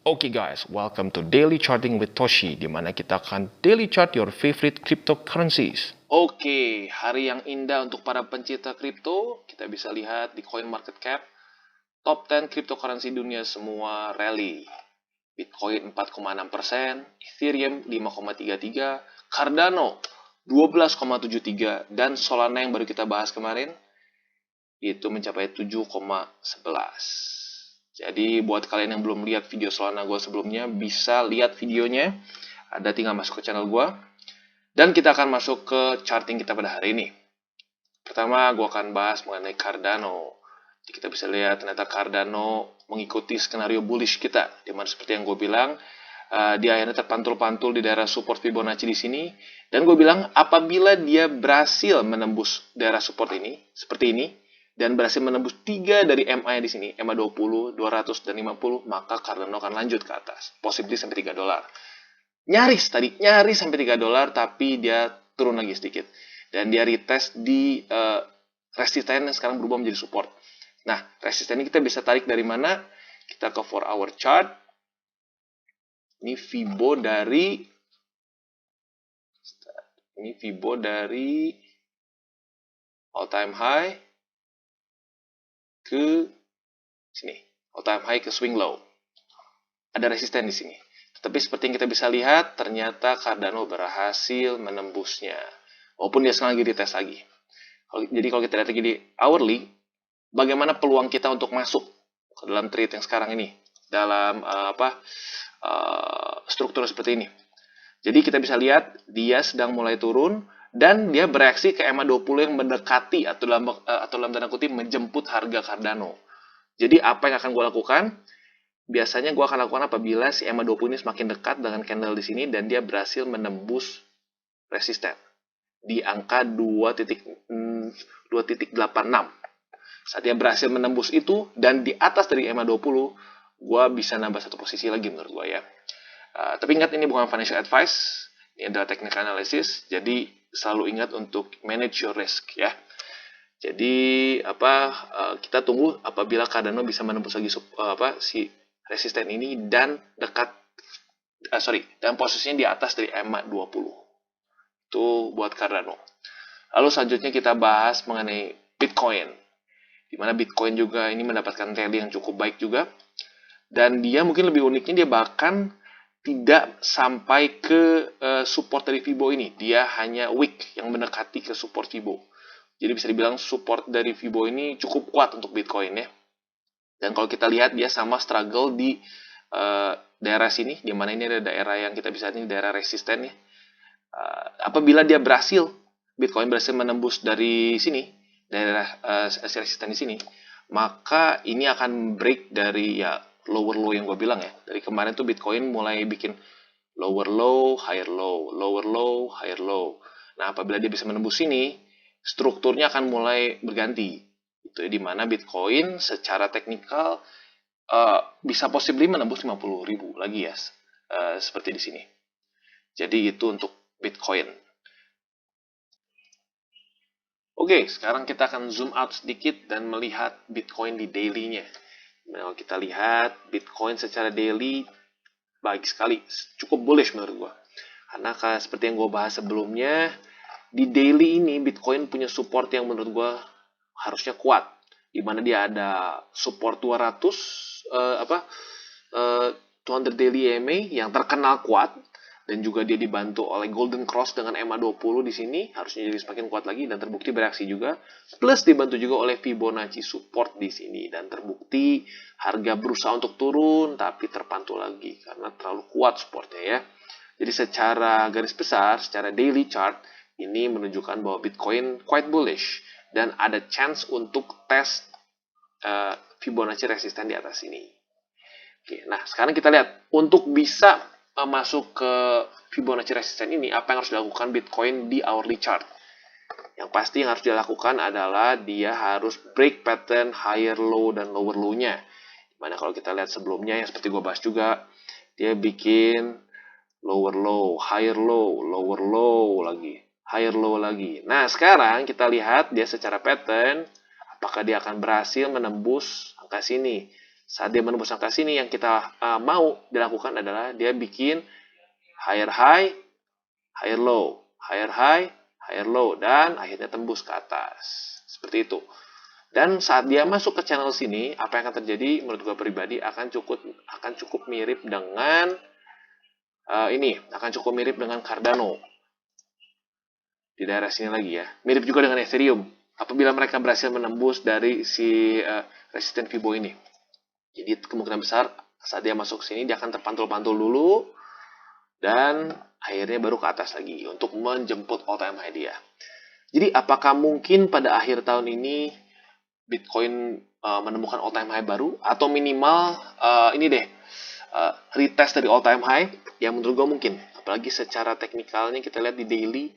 Oke guys, welcome to Daily Charting with Toshi, di mana kita akan daily chart your favorite cryptocurrencies. Oke, hari yang indah untuk para pencinta kripto. Kita bisa lihat di coin market cap, top 10 cryptocurrency dunia semua rally. Bitcoin 4,6%, Ethereum 5,33%, Cardano 12,73%, dan Solana yang baru kita bahas kemarin itu mencapai 7,11%. Jadi buat kalian yang belum lihat video Solana gue sebelumnya, bisa lihat videonya. Ada, tinggal masuk ke channel gue. Dan kita akan masuk ke charting kita pada hari ini. Pertama, gue akan bahas mengenai Cardano. Jadi kita bisa lihat ternyata Cardano mengikuti skenario bullish kita. Dimana seperti yang gue bilang, dia akhirnya terpantul-pantul di daerah support Fibonacci di sini. Dan gue bilang, apabila dia berhasil menembus daerah support ini, seperti ini, dan berhasil menembus 3 dari MA di sini, MA 20, 200, dan 50, maka Cardano akan lanjut ke atas, possibly sampai $3. Nyaris sampai $3, tapi dia turun lagi sedikit. Dan dia retest di resisten yang sekarang berubah menjadi support. Nah, resisten ini kita bisa tarik dari mana? Kita ke 4 hour chart. Ini Fibo dari all time high ke sini, all time high ke swing low. Ada resisten di sini. Tapi seperti yang kita bisa lihat, ternyata Cardano berhasil menembusnya. Walaupun dia sekarang lagi dites lagi. Jadi kalau kita lihat lagi di hourly, bagaimana peluang kita untuk masuk ke dalam trade yang sekarang ini, dalam struktur seperti ini. Jadi kita bisa lihat dia sedang mulai turun dan dia bereaksi ke EMA 20 yang mendekati atau dalam tanda kutip menjemput harga Cardano. Jadi apa yang akan gue lakukan? Biasanya gue akan lakukan apabila si EMA 20 ini semakin dekat dengan candle di sini dan dia berhasil menembus resisten di angka 2.86. Saat dia berhasil menembus itu dan di atas dari EMA 20, gue bisa nambah satu posisi lagi menurut gue ya. Tapi ingat, ini bukan financial advice, ini adalah technical analysis, jadi selalu ingat untuk manage your risk ya. Jadi kita tunggu apabila Cardano bisa menembus lagi si resisten ini dan dan posisinya di atas dari EMA 20. Itu buat Cardano. Lalu selanjutnya kita bahas mengenai Bitcoin, di mana Bitcoin juga ini mendapatkan rally yang cukup baik juga. Dan dia mungkin lebih uniknya, dia bahkan tidak sampai ke support dari Fibo ini. Dia hanya wick yang mendekati ke support Fibo. Jadi bisa dibilang support dari Fibo ini cukup kuat untuk Bitcoin ya. Dan kalau kita lihat, dia sama struggle di daerah sini, di mana ini ada daerah yang kita bisa lihat ini daerah resisten ya. Apabila dia Bitcoin berhasil menembus dari sini, daerah resisten di sini, maka ini akan break dari ya lower low yang gue bilang ya. Dari kemarin tuh Bitcoin mulai bikin lower low, higher low, lower low, higher low. Nah, apabila dia bisa menembus sini, strukturnya akan mulai berganti. Itu di mana Bitcoin secara teknikal bisa possibly menembus 50.000 lagi ya, seperti di sini. Jadi itu untuk Bitcoin. Oke, sekarang kita akan zoom out sedikit dan melihat Bitcoin di daily-nya. Nah, kalau kita lihat Bitcoin secara daily, baik sekali, cukup bullish menurut gue. Karena seperti yang gue bahas sebelumnya, di daily ini Bitcoin punya support yang menurut gue harusnya kuat. Di mana dia ada support 200 daily EMA yang terkenal kuat, dan juga dia dibantu oleh Golden Cross dengan EMA 20 di sini, harusnya jadi semakin kuat lagi dan terbukti bereaksi juga. Plus dibantu juga oleh Fibonacci support di sini, dan terbukti harga berusaha untuk turun tapi terpantul lagi karena terlalu kuat supportnya ya. Jadi secara garis besar, secara daily chart, ini menunjukkan bahwa Bitcoin quite bullish dan ada chance untuk tes Fibonacci resisten di atas ini. Oke, nah sekarang kita lihat untuk bisa masuk ke Fibonacci resisten ini, apa yang harus dilakukan Bitcoin di hourly chart. Yang pasti yang harus dilakukan adalah dia harus break pattern higher low dan lower low-nya. Dimana kalau kita lihat sebelumnya, yang seperti gue bahas juga, dia bikin lower low, higher low, lower low lagi, higher low lagi. Nah, sekarang kita lihat dia secara pattern, apakah dia akan berhasil menembus angka sini. Saat dia menembus angka sini, yang kita mau dilakukan adalah dia bikin higher high, higher low, higher high, higher low, dan akhirnya tembus ke atas. Seperti itu. Dan saat dia masuk ke channel sini, apa yang akan terjadi menurut gue pribadi akan cukup mirip dengan akan cukup mirip dengan Cardano di daerah sini lagi ya. Mirip juga dengan Ethereum apabila mereka berhasil menembus dari si resisten Fibo ini. Jadi kemungkinan besar saat dia masuk sini dia akan terpantul-pantul dulu dan akhirnya baru ke atas lagi untuk menjemput all time high dia. Jadi apakah mungkin pada akhir tahun ini Bitcoin menemukan all time high baru atau minimal retest dari all time high? Yang menurut gue mungkin, apalagi secara teknikalnya kita lihat di daily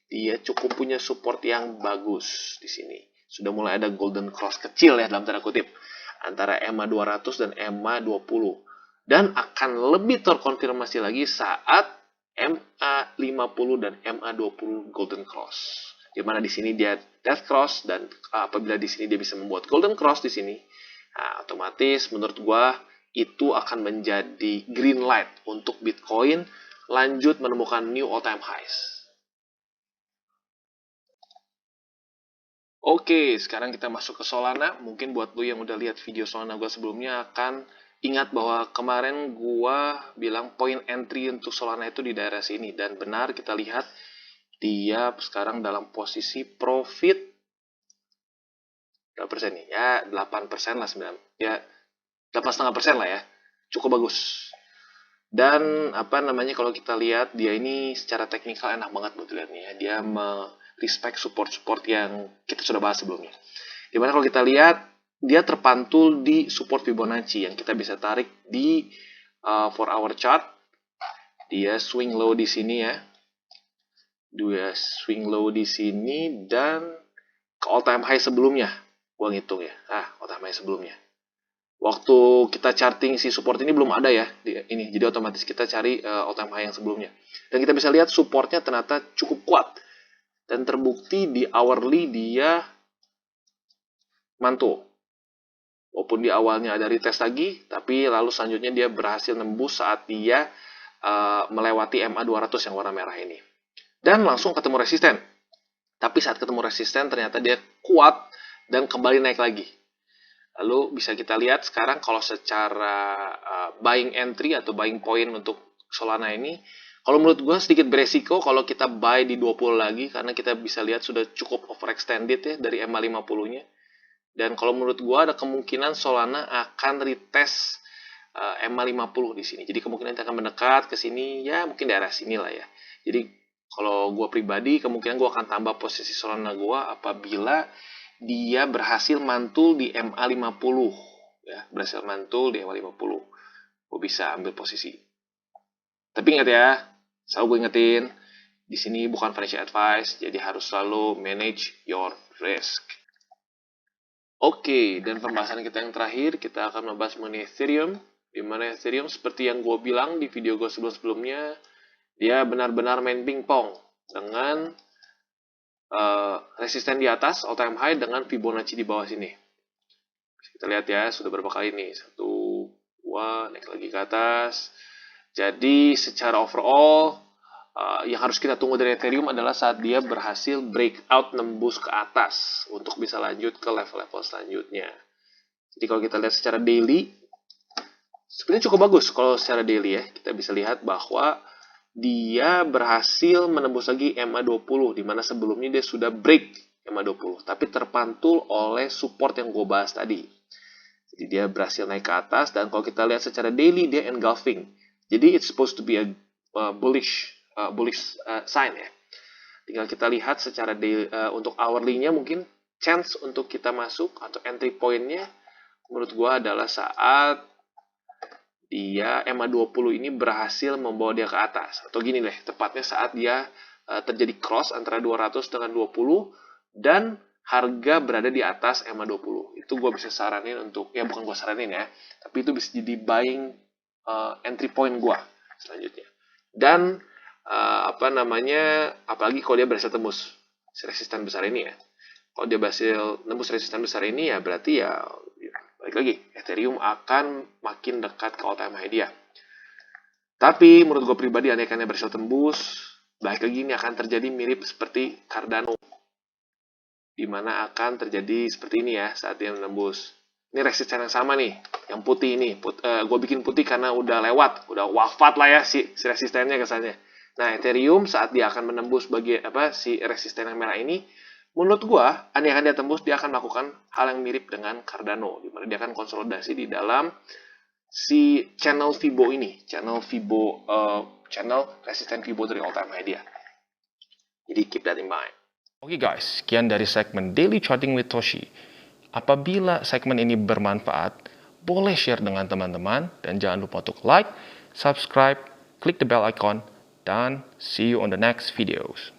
dia cukup punya support yang bagus di sini. Sudah mulai ada golden cross kecil ya dalam tanda kutip antara EMA 200 dan EMA 20 dan akan lebih terkonfirmasi lagi saat MA 50 dan MA 20 golden cross. Di mana di sini dia death cross dan apabila di sini dia bisa membuat golden cross di sini, nah, otomatis menurut gua itu akan menjadi green light untuk Bitcoin lanjut menemukan new all time highs. Oke, sekarang kita masuk ke Solana. Mungkin buat lu yang udah lihat video Solana gua sebelumnya akan ingat bahwa kemarin gua bilang point entry untuk Solana itu di daerah sini dan benar kita lihat dia sekarang dalam posisi profit berapa persen nih? Ya 8% lah 9 ya 8,5% lah ya. Cukup bagus. Dan kalau kita lihat dia ini secara teknikal enak banget buat dilihat nih ya. Dia respect support yang kita sudah bahas sebelumnya. Dimana kalau kita lihat dia terpantul di support Fibonacci yang kita bisa tarik di 4 hour chart. Dia swing low di sini ya. Dia swing low di sini dan ke all time high sebelumnya. Gua ngitung ya. All time high sebelumnya. Waktu kita charting si support ini belum ada ya ini. Jadi otomatis kita cari all time high yang sebelumnya. Dan kita bisa lihat supportnya ternyata cukup kuat. Dan terbukti di hourly dia mantul. Walaupun di awalnya ada retest lagi, tapi lalu selanjutnya dia berhasil nembus saat dia melewati MA 200 yang warna merah ini. Dan langsung ketemu resisten. Tapi saat ketemu resisten ternyata dia kuat dan kembali naik lagi. Lalu bisa kita lihat sekarang kalau secara buying entry atau buying point untuk Solana ini, kalau menurut gue sedikit beresiko kalau kita buy di 20 lagi karena kita bisa lihat sudah cukup overextended ya dari MA 50-nya. Dan kalau menurut gue ada kemungkinan Solana akan retest MA 50 di sini. Jadi kemungkinan kita akan mendekat ke sini ya mungkin daerah sini lah ya. Jadi kalau gue pribadi, kemungkinan gue akan tambah posisi Solana gue apabila dia berhasil mantul di MA 50. Ya, berhasil mantul di MA 50. Gue bisa ambil posisi. Tapi ingat ya, selalu gue ingetin, di sini bukan financial advice, jadi harus selalu manage your risk. Oke, dan pembahasan kita yang terakhir, kita akan membahas mengenai Ethereum. Di mana Ethereum, seperti yang gue bilang di video gue sebelum-sebelumnya, dia benar-benar main pingpong dengan resisten di atas, all time high, dengan Fibonacci di bawah sini. Kita lihat ya, sudah berapa kali nih. 1, 2, naik lagi ke atas. Jadi secara overall, yang harus kita tunggu dari Ethereum adalah saat dia berhasil breakout nembus ke atas untuk bisa lanjut ke level-level selanjutnya. Jadi kalau kita lihat secara daily, sebenarnya cukup bagus kalau secara daily ya. Kita bisa lihat bahwa dia berhasil menembus lagi MA 20, di mana sebelumnya dia sudah break MA 20, tapi terpantul oleh support yang gue bahas tadi. Jadi dia berhasil naik ke atas, dan kalau kita lihat secara daily, dia engulfing. Jadi it's supposed to be a bullish sign ya. Tinggal kita lihat secara daily, untuk hourly-nya mungkin chance untuk kita masuk atau entry point-nya menurut gue adalah saat dia MA 20 ini berhasil membawa dia ke atas. Atau gini deh, tepatnya saat dia terjadi cross antara 200 dengan 20 dan harga berada di atas MA 20. Itu gue bisa saranin untuk, ya bukan gue saranin ya, tapi itu bisa jadi buying entry point gue selanjutnya. Dan apalagi kalau dia berhasil tembus resisten besar ini ya. Kalau dia berhasil tembus resisten besar ini ya berarti ya balik lagi, Ethereum akan makin dekat ke all time high dia. Tapi menurut gue pribadi, andaikannya berhasil tembus, balik lagi ini akan terjadi mirip seperti Cardano, dimana akan terjadi seperti ini ya saat dia menembus. Ini resisten yang sama nih, yang putih ini. Gue bikin putih karena udah lewat, udah wafat lah ya si resistennya kesannya. Nah, Ethereum saat dia akan menembus si resisten yang merah ini, menurut gue, andaikan dia tembus, dia akan melakukan hal yang mirip dengan Cardano, dimana dia akan konsolidasi di dalam si channel Fibo ini, channel resisten Fibo dari all time high dia. Jadi keep that in mind. Oke guys, sekian dari segmen Daily Charting with Toshi. Apabila segmen ini bermanfaat, boleh share dengan teman-teman dan jangan lupa untuk like, subscribe, klik the bell icon, dan see you on the next videos.